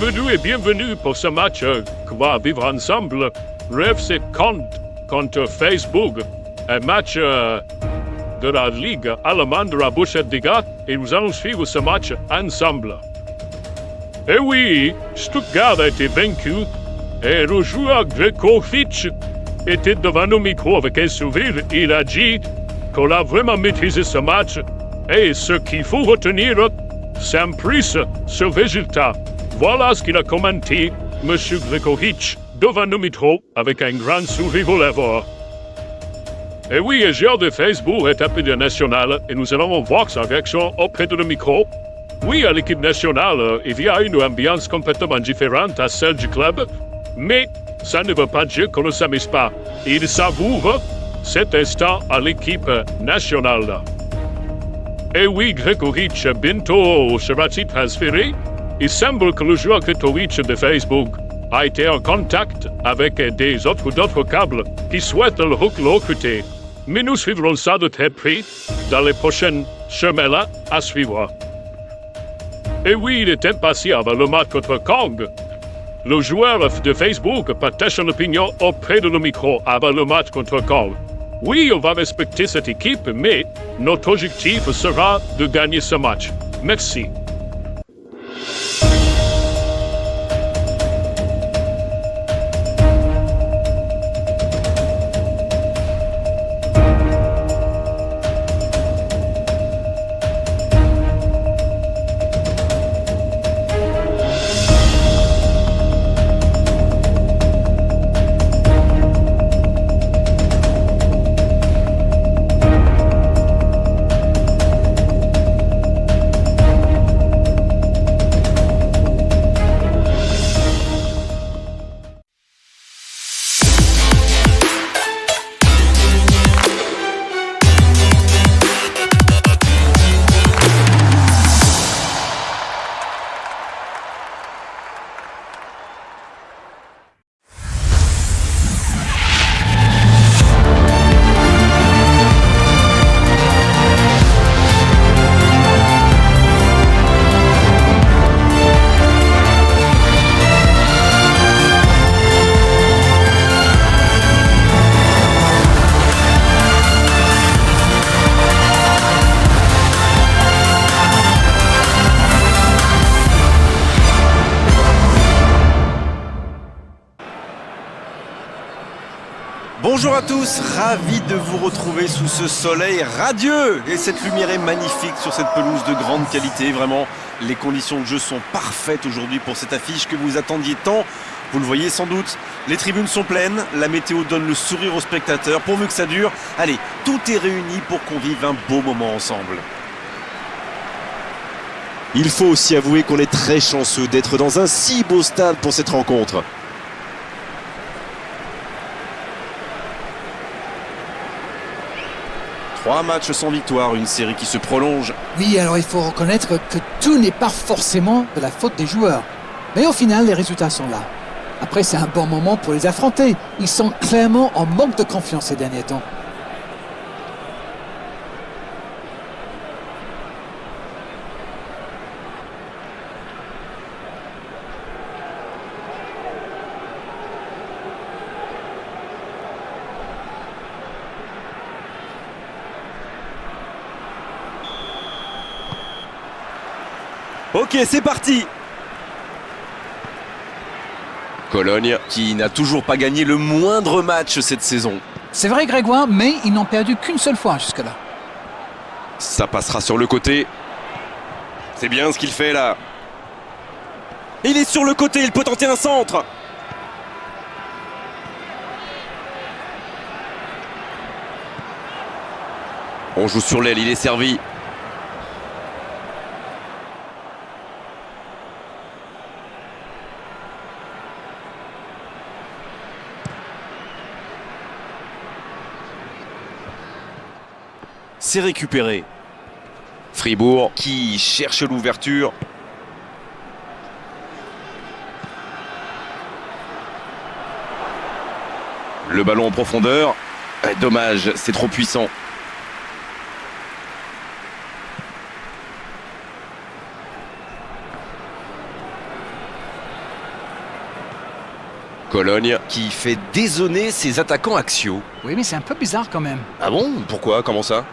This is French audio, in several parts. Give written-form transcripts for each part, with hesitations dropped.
Bienvenue et bienvenue pour ce match qu'on va vivre ensemble. RFC contre Facebook. Un match de la Ligue allemande de la Bouchette des Gars et nous allons suivre ce match ensemble. Et oui, Stuttgart a été vaincu et le joueur Gregovic était devant nos micros avec un sourire. Il a dit qu'on a vraiment maîtrisé ce match et ce qu'il faut retenir, c'est en plus ce résultat. Voilà ce qu'il a commenté, M. Gregovic, devant nos micros avec un grand sourire aux lèvres. Et oui, le joueur de Facebook est appelé national et nous allons voir sa réaction auprès de nos micros. Oui, à l'équipe nationale, il y a une ambiance complètement différente à celle du club, mais ça ne veut pas dire qu'on ne s'amuse pas. Il savoure cet instant à l'équipe nationale. Et oui, Gregovic bientôt sera-t-il transféré? Il semble que le joueur Gregovic de Facebook a été en contact avec d'autres câbles qui souhaitent le recruter. Mais nous suivrons ça de très près dans les prochaines semaines à suivre. Et oui, il est impatient avant le match contre Kong. Le joueur de Facebook partage son opinion auprès de nos micros avant le match contre Kong. Oui, on va respecter cette équipe, mais notre objectif sera de gagner ce match. Merci. Bonjour à tous, ravi de vous retrouver sous ce soleil radieux. Et cette lumière est magnifique sur cette pelouse de grande qualité. Vraiment, les conditions de jeu sont parfaites aujourd'hui pour cette affiche que vous attendiez tant. Vous le voyez sans doute, les tribunes sont pleines, la météo donne le sourire aux spectateurs. Pourvu que ça dure, allez, tout est réuni pour qu'on vive un beau moment ensemble. Il faut aussi avouer qu'on est très chanceux d'être dans un si beau stade pour cette rencontre. Trois matchs sans victoire, une série qui se prolonge. Oui, alors il faut reconnaître que tout n'est pas forcément de la faute des joueurs. Mais au final, les résultats sont là. Après, c'est un bon moment pour les affronter. Ils sont clairement en manque de confiance ces derniers temps. Ok, c'est parti. Cologne Qui n'a toujours pas gagné le moindre match cette saison. C'est vrai, Grégoire, mais ils n'ont perdu qu'une seule fois jusque-là. Ça passera sur le côté. C'est bien ce qu'il fait là. Il est sur le côté, il peut tenter un centre. On joue sur l'aile, il est servi. C'est récupéré. Fribourg qui cherche l'ouverture. Le ballon en profondeur. Dommage, c'est trop puissant. Cologne. qui fait dézonner ses attaquants axiaux. Oui, mais c'est un peu bizarre quand même. Ah bon? Pourquoi? Comment ça?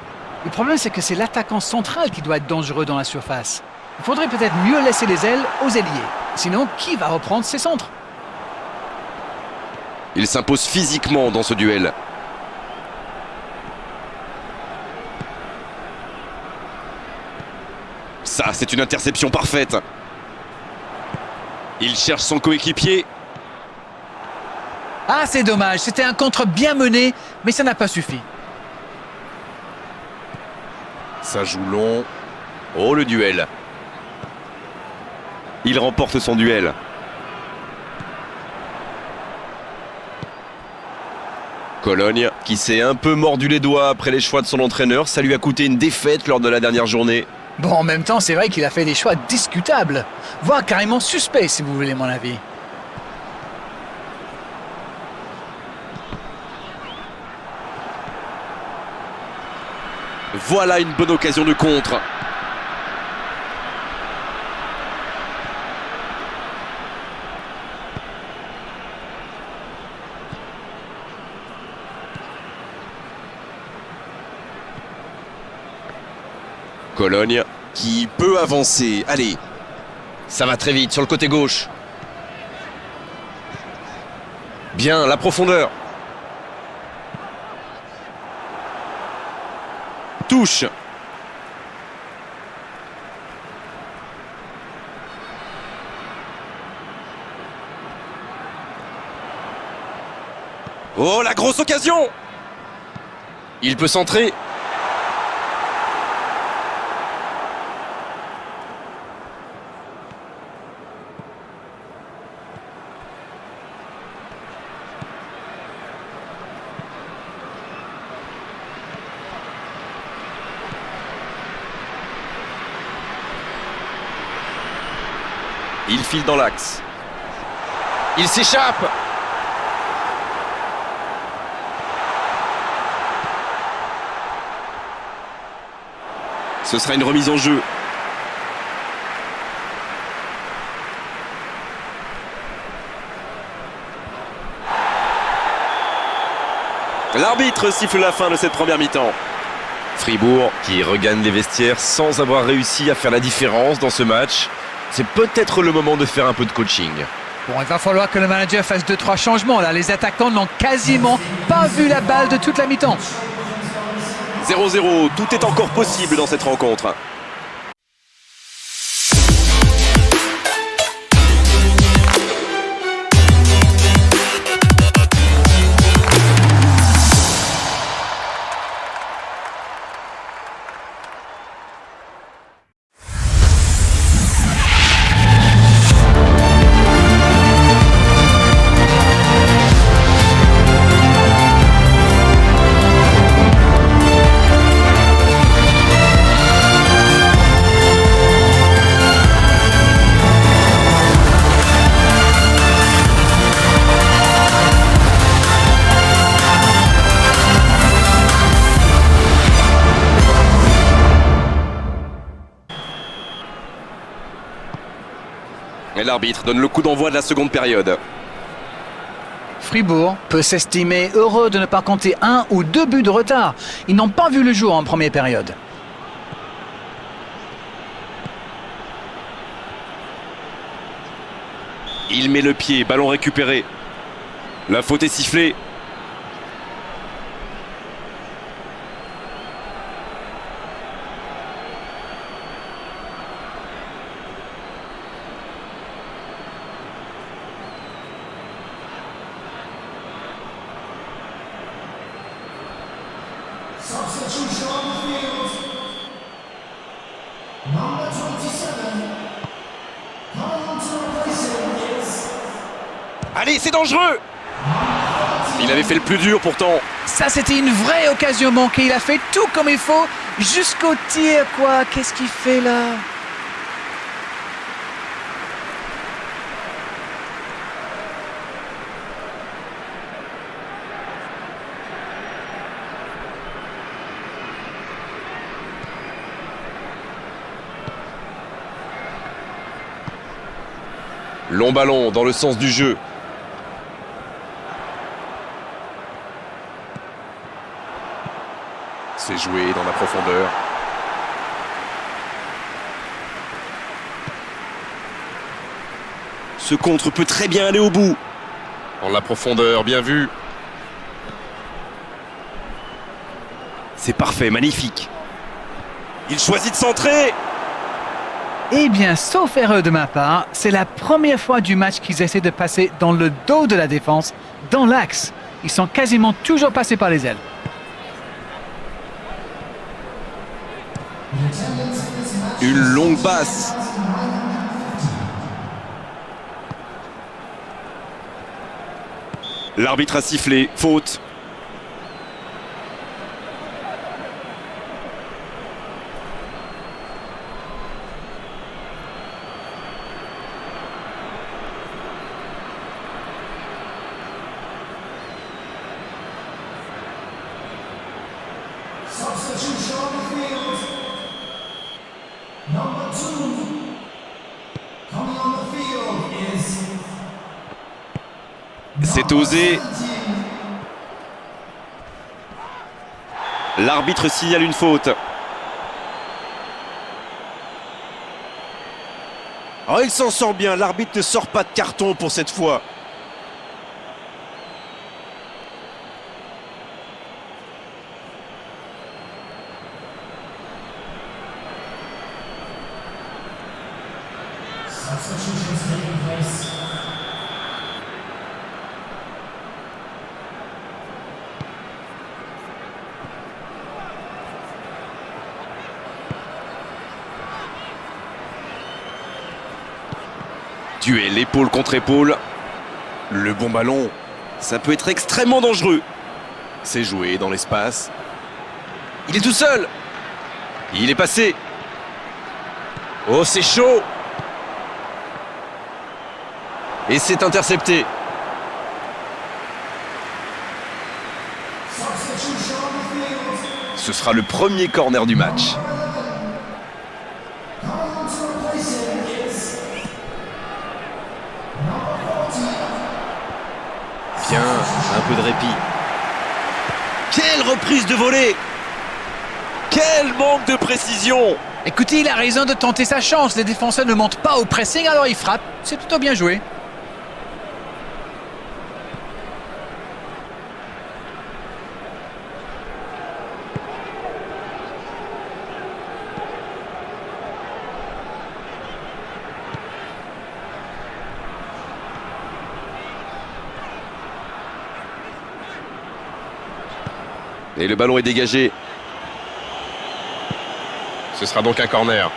Le problème, c'est que c'est l'attaquant central qui doit être dangereux dans la surface. Il faudrait peut-être mieux laisser les ailes aux ailiers. Sinon, qui va reprendre ses centres? Il s'impose physiquement dans ce duel. Ça, c'est une interception parfaite. Il cherche son coéquipier. Ah, c'est dommage. C'était un contre bien mené, mais ça n'a pas suffi. Ça joue long. Oh, le duel. Il remporte son duel. Cologne, qui s'est un peu mordu les doigts après les choix de son entraîneur. Ça lui a coûté une défaite lors de la dernière journée. Bon, en même temps, c'est vrai qu'il a fait des choix discutables, voire carrément suspects, si vous voulez mon avis. Voilà une bonne occasion de contre. Cologne qui peut avancer. Allez, ça va très vite sur le côté gauche. Bien, la profondeur. Touche. Oh, la grosse occasion! Il peut centrer. Il file dans l'axe. Il s'échappe. Ce sera une remise en jeu. L'arbitre siffle la fin de cette première mi-temps. Fribourg qui regagne les vestiaires sans avoir réussi à faire la différence dans ce match. C'est peut-être le moment de faire un peu de coaching. Bon, il va falloir que le manager fasse 2-3 changements. Là, les attaquants n'ont quasiment pas vu la balle de toute la mi-temps. 0-0, tout est encore possible dans cette rencontre. Et l'arbitre donne le coup d'envoi de la seconde période. Fribourg peut s'estimer heureux de ne pas compter 1 ou 2 buts de retard. Ils n'ont pas vu le jour en première période. Il met le pied, ballon récupéré. La faute est sifflée. Allez, c'est dangereux! Il avait fait le plus dur pourtant. Ça, c'était une vraie occasion manquée. Il a fait tout comme il faut jusqu'au tir, quoi. Qu'est-ce qu'il fait là? Long ballon dans le sens du jeu. C'est joué dans la profondeur. Ce contre peut très bien aller au bout. Dans la profondeur, bien vu. C'est parfait, magnifique. Il choisit de centrer. Eh bien, sauf erreur de ma part, c'est la première fois du match qu'ils essaient de passer dans le dos de la défense, dans l'axe. Ils sont quasiment toujours passés par les ailes. Une longue passe. L'arbitre a sifflé, faute. C'est osé. L'arbitre signale une faute. Oh, il s'en sort bien. L'arbitre ne sort pas de carton pour cette fois. Duel épaule contre épaule. Le bon ballon, ça peut être extrêmement dangereux. C'est joué dans l'espace. Il est tout seul. Il est passé. Oh, c'est chaud. Et c'est intercepté. Ce sera le premier corner du match. Bien, un peu de répit. Quelle reprise de volée! Quel manque de précision! Écoutez, il a raison de tenter sa chance. Les défenseurs ne montent pas au pressing, alors il frappe. C'est plutôt bien joué. Et le ballon est dégagé. Ce sera donc un corner.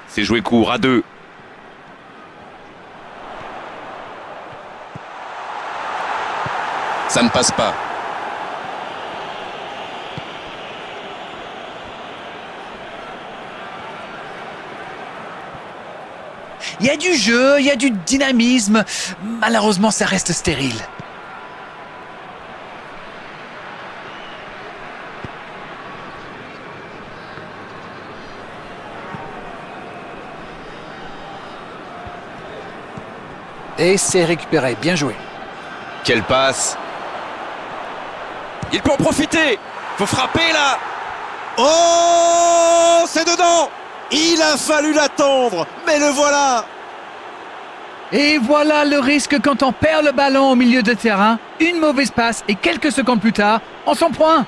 C'est joué court à 2. Ça ne passe pas. Il y a du jeu, il y a du dynamisme. Malheureusement, ça reste stérile. Et c'est récupéré, bien joué. Quelle passe! Il peut en profiter. Faut frapper là. Oh, c'est dedans. Il a fallu l'attendre, mais le voilà. Et voilà le risque quand on perd le ballon au milieu de terrain. Une mauvaise passe et quelques secondes plus tard, on s'en prend.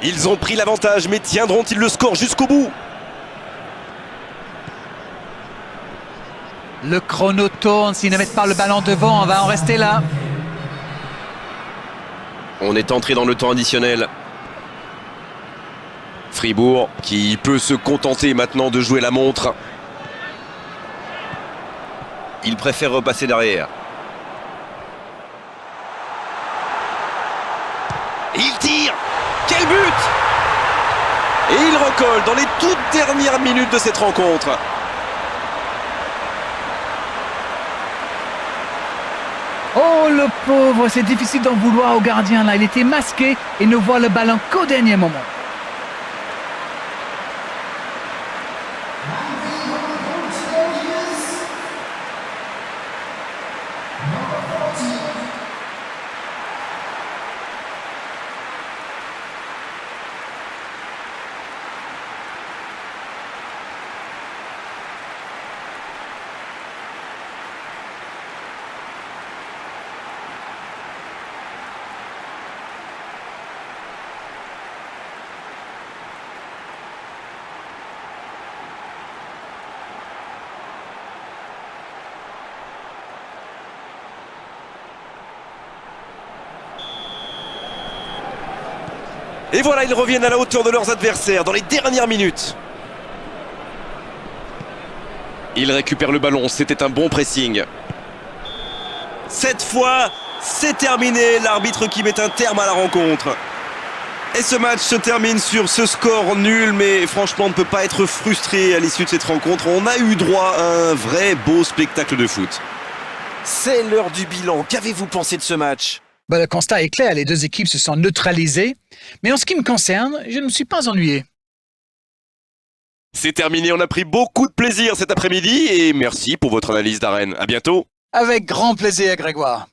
Ils ont pris l'avantage, mais tiendront-ils le score jusqu'au bout? Le chrono tourne, s'ils ne mettent pas le ballon devant, on va en rester là. On est entré dans le temps additionnel. Fribourg qui peut se contenter maintenant de jouer la montre. Il préfère repasser derrière. Il tire. Quel but! Et il recolle dans les toutes dernières minutes de cette rencontre. Oh le pauvre, c'est difficile d'en vouloir au gardien là. Il était masqué et ne voit le ballon qu'au dernier moment. Et voilà, ils reviennent à la hauteur de leurs adversaires dans les dernières minutes. Ils récupèrent le ballon, c'était un bon pressing. Cette fois, c'est terminé, l'arbitre qui met un terme à la rencontre. Et ce match se termine sur ce score nul, mais franchement on ne peut pas être frustré à l'issue de cette rencontre. On a eu droit à un vrai beau spectacle de foot. C'est l'heure du bilan, qu'avez-vous pensé de ce match ? Le constat est clair, les deux équipes se sont neutralisées. Mais en ce qui me concerne, je ne me suis pas ennuyé. C'est terminé, on a pris beaucoup de plaisir cet après-midi et merci pour votre analyse d'arène. À bientôt. Avec grand plaisir, Grégoire.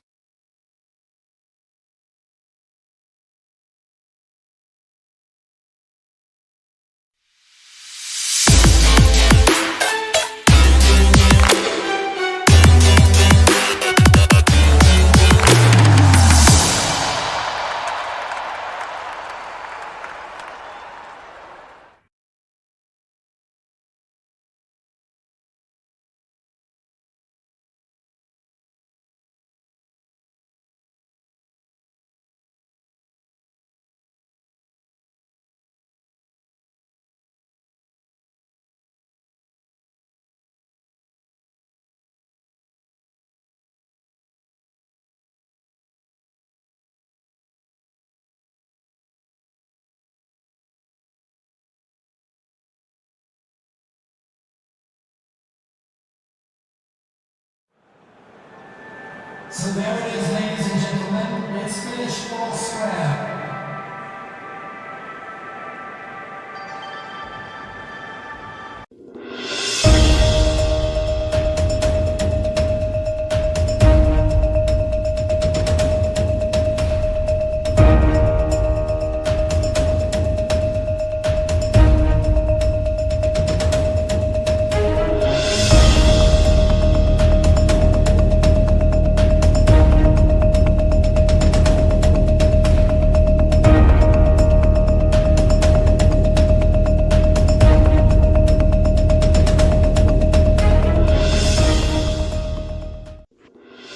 So there it is, ladies and gentlemen. It's finished all square.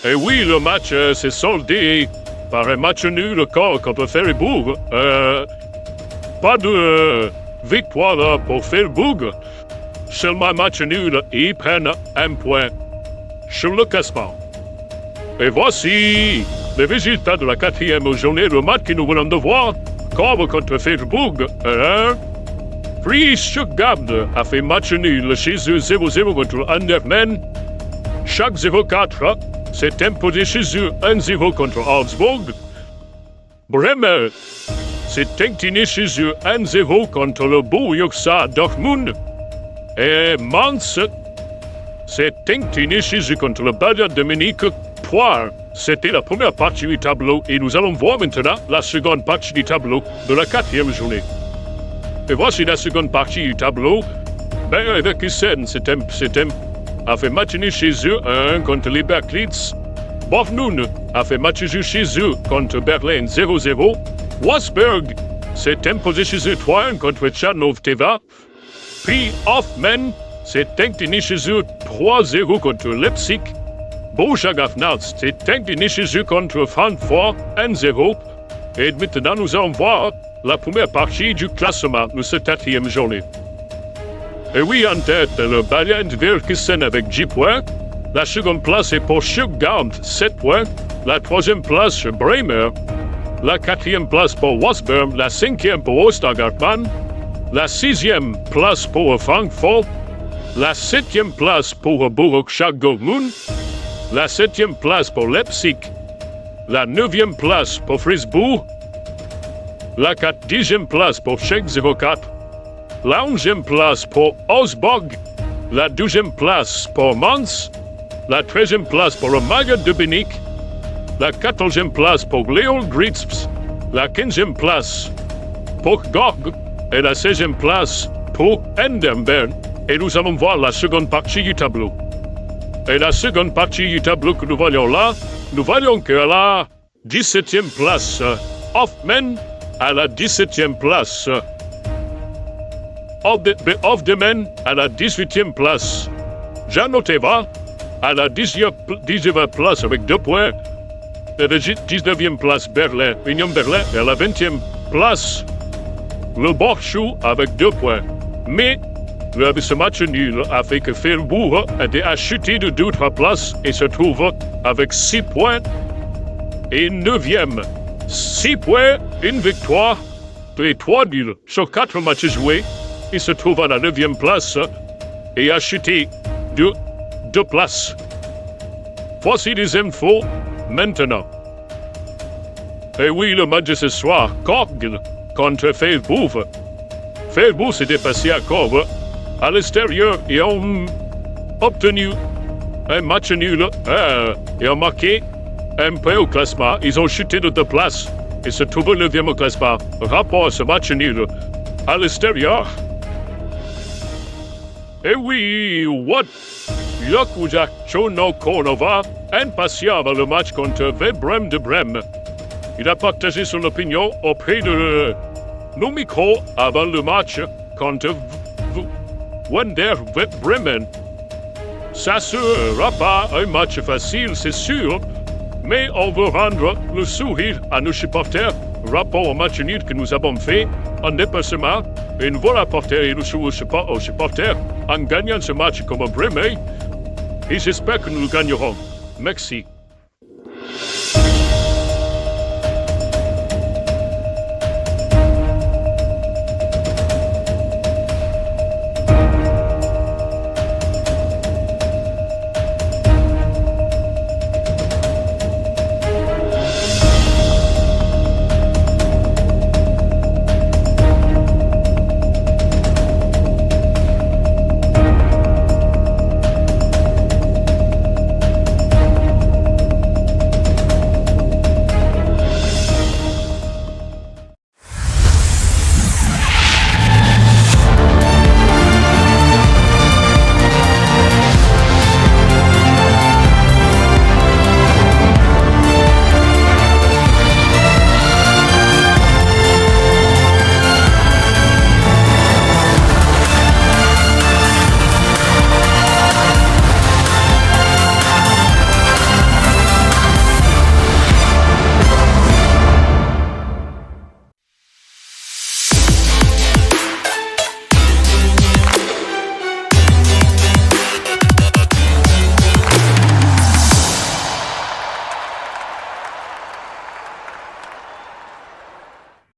Et oui, le match s'est soldé par un match nul contre Freiburg. Pas de victoire pour Freiburg. Seulement un match nul et ils prennent un point sur le classement. Et voici les résultats de la 4e journée. Le match que nous venons de voir, comme contre Freiburg. Free Stuttgart a fait match nul chez eux 0-0 contre Anderlecht. Schalke 04 s'est imposé chez eux 1-0 contre Augsburg. Bremer s'est incliné chez eux 1-0 contre le Borussia Dortmund. Et Mainz s'est incliné chez eux contre le Bayern de Munich 3. C'était la première partie du tableau et nous allons voir maintenant la seconde partie du tableau de la 4e journée. Et voici la seconde partie du tableau. Bayer Leverkusen a fait match nul chez eux 1 contre Leverkusen. Bochum a fait match nul chez eux contre Berlin 0-0. Wolfsburg s'est imposé chez eux 3-1 contre Tcharnov Teva. Puis Hoffmann s'est incliné chez eux 3-0 contre Leipzig. Borussia Dortmund s'est incliné chez eux contre Francfort 1-0. Et maintenant nous allons voir la première partie du classement de cette 4e journée. Et oui, en tête, le Bayern Leverkusen avec 10 points. La seconde place est pour Stuttgart, 7 points. La 3e place, Bremer. La 4e place pour Wolfsburg. La 5e pour Ostergartmann. La 6e place pour Francfort. La 7e place pour Borussia Dortmund. La 7e place pour Leipzig. La 9e place pour Fribourg. La 10e place pour Schalke 04. La 11e place pour Augsburg. La 12e place pour Mainz. La 13e place pour le Magyar Dubnik. La 14e place pour Leon Gritzps. La 15e place pour Gorg. Et la 16e place pour Endenbern. Et nous allons voir la seconde partie du tableau. Et la seconde partie du tableau que nous voyons là, nous voyons que à la 17e place, Hoffmann, à la 17e place, Hofdemen, à la 18e place, Janoteva, à la 10e place avec 2 points, à la 19e place, Berlin, Union Berlin, et à la 20e place, le Borchou avec 2 points. Mais ce match nul a fait que Fribourg a chuté de 2-3 places et se trouve avec 6 points et 9e. 6 points, une victoire et 3 nuls sur 4 matchs joués. Il se trouve à la 9e place et a chuté de 2 places. Voici les infos maintenant. Et oui, le match de ce soir, Korg contre Fribourg. Fribourg s'est dépassé à Korg. À l'extérieur, ils ont obtenu un match nul et ont marqué un point au classement. Ils ont chuté de 2 places et se trouvent 9e au classement. Rapport à ce match nul à l'extérieur. Et oui, what? Jakujak Chono Kornova, impatient avant le match contre Brême de Brême. Il a partagé son opinion auprès de nos micros avant le match contre Wender Bremen. Ça sera pas un match facile, c'est sûr, mais on veut rendre le sourire à nos supporters rapport au match nul que nous avons fait en dépassement et nous voulons apporter le sourire aux supporters en gagnant ce match comme Bremen et j'espère que nous le gagnerons. Merci.